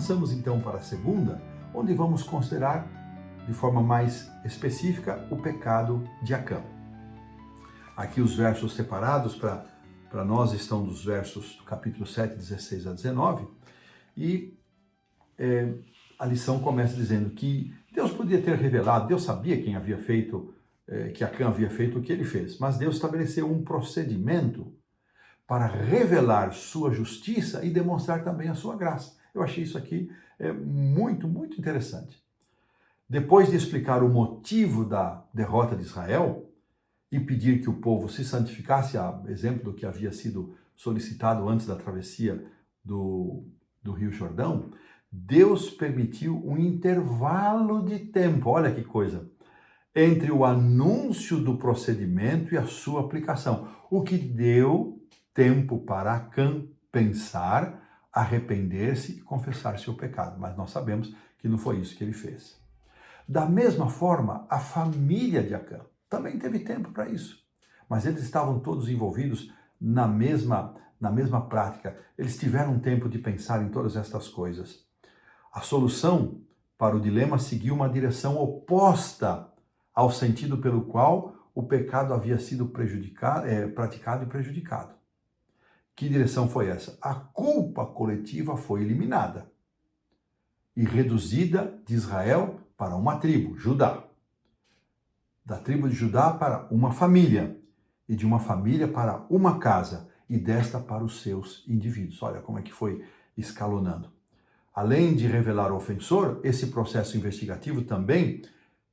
avançamos então para a segunda, onde vamos considerar de forma mais específica o pecado de Acã. Aqui os versos separados para nós estão dos versos do capítulo 7, 16 a 19, e a lição começa dizendo que Deus podia ter revelado, Deus sabia quem havia feito, que Acã havia feito o que ele fez, mas Deus estabeleceu um procedimento para revelar sua justiça e demonstrar também a sua graça. Eu achei isso aqui muito, muito interessante. Depois de explicar o motivo da derrota de Israel e pedir que o povo se santificasse, a exemplo do que havia sido solicitado antes da travessia do Rio Jordão, Deus permitiu um intervalo de tempo, olha que coisa, entre o anúncio do procedimento e a sua aplicação, o que deu tempo para Acã pensar, arrepender-se e confessar seu pecado. Mas nós sabemos que não foi isso que ele fez. Da mesma forma, a família de Acã também teve tempo para isso. Mas eles estavam todos envolvidos na mesma prática. Eles tiveram tempo de pensar em todas estas coisas. A solução para o dilema seguiu uma direção oposta ao sentido pelo qual o pecado havia sido praticado e prejudicado. Que direção foi essa? A culpa coletiva foi eliminada e reduzida de Israel para uma tribo, Judá. Da tribo de Judá para uma família, e de uma família para uma casa, e desta para os seus indivíduos. Olha como é que foi escalonando. Além de revelar o ofensor, esse processo investigativo também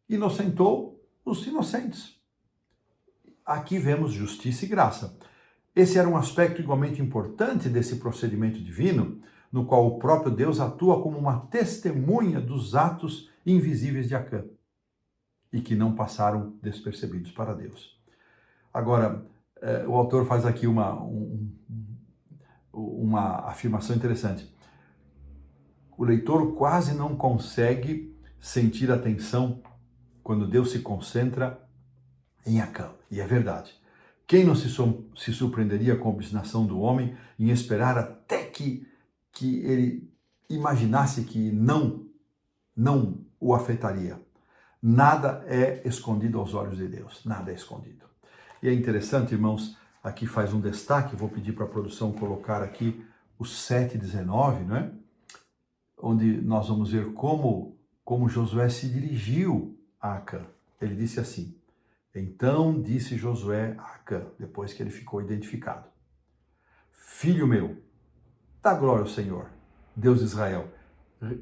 inocentou os inocentes. Aqui vemos justiça e graça. Esse era um aspecto igualmente importante desse procedimento divino, no qual o próprio Deus atua como uma testemunha dos atos invisíveis de Acã e que não passaram despercebidos para Deus. Agora, o autor faz aqui uma afirmação interessante. O leitor quase não consegue sentir a tensão quando Deus se concentra em Acã. E é verdade. Quem não se surpreenderia com a obstinação do homem em esperar até que ele imaginasse que não o afetaria? Nada é escondido aos olhos de Deus. Nada é escondido. E é interessante, irmãos, aqui faz um destaque, vou pedir para a produção colocar aqui o 7:19, não é? Onde nós vamos ver como Josué se dirigiu a Acã. Ele disse assim: então disse Josué a Acã, depois que ele ficou identificado: filho meu, dá glória ao Senhor, Deus de Israel,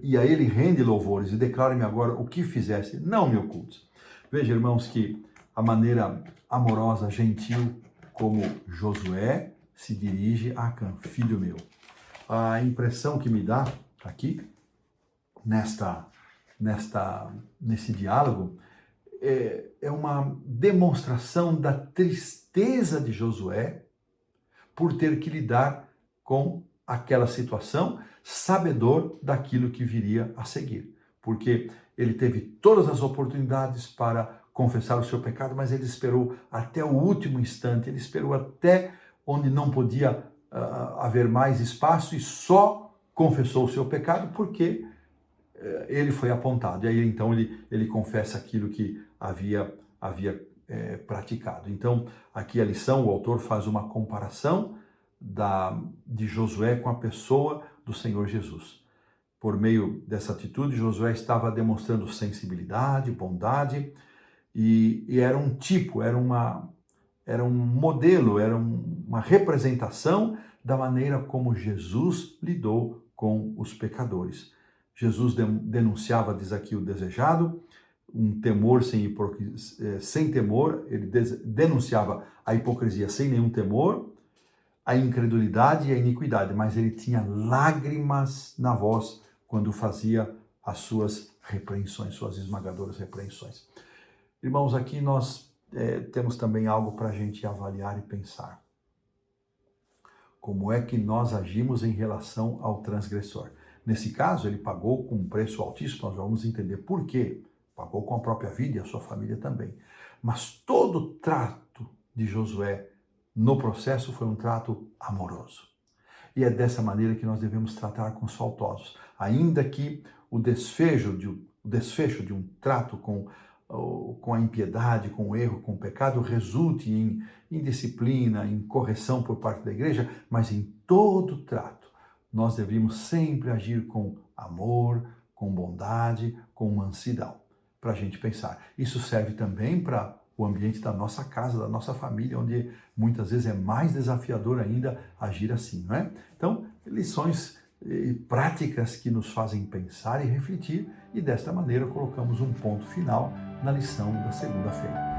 e a ele rende louvores, e declara-me agora o que fizeste, não me ocultes. Veja, irmãos, que a maneira amorosa, gentil, como Josué se dirige a Acã, filho meu. A impressão que me dá aqui, nesse diálogo, é uma demonstração da tristeza de Josué por ter que lidar com aquela situação, sabedor daquilo que viria a seguir. Porque ele teve todas as oportunidades para confessar o seu pecado, mas ele esperou até o último instante, ele esperou até onde não podia haver mais espaço e só confessou o seu pecado porque ele foi apontado. E aí então ele confessa aquilo que havia praticado. Então aqui a lição, o autor faz uma comparação de Josué com a pessoa do Senhor Jesus. Por meio dessa atitude, Josué estava demonstrando sensibilidade, bondade, e era um tipo, era um modelo, era uma representação da maneira como Jesus lidou com os pecadores. Jesus denunciava, diz aqui, o desejado, um temor sem temor, ele denunciava a hipocrisia sem nenhum temor, a incredulidade e a iniquidade, mas ele tinha lágrimas na voz quando fazia as suas repreensões, suas esmagadoras repreensões. Irmãos, aqui nós temos também algo para a gente avaliar e pensar. Como é que nós agimos em relação ao transgressor? Nesse caso, ele pagou com um preço altíssimo, nós vamos entender por quê. Pagou com a própria vida e a sua família também. Mas todo o trato de Josué no processo foi um trato amoroso. E é dessa maneira que nós devemos tratar com os faltosos. Ainda que o desfecho de um trato com a impiedade, com o erro, com o pecado, resulte em disciplina, em correção por parte da igreja, mas em todo trato nós deveríamos sempre agir com amor, com bondade, com mansidão, para a gente pensar. Isso serve também para o ambiente da nossa casa, da nossa família, onde muitas vezes é mais desafiador ainda agir assim, não é? Então, lições práticas que nos fazem pensar e refletir, e desta maneira colocamos um ponto final na lição da segunda-feira.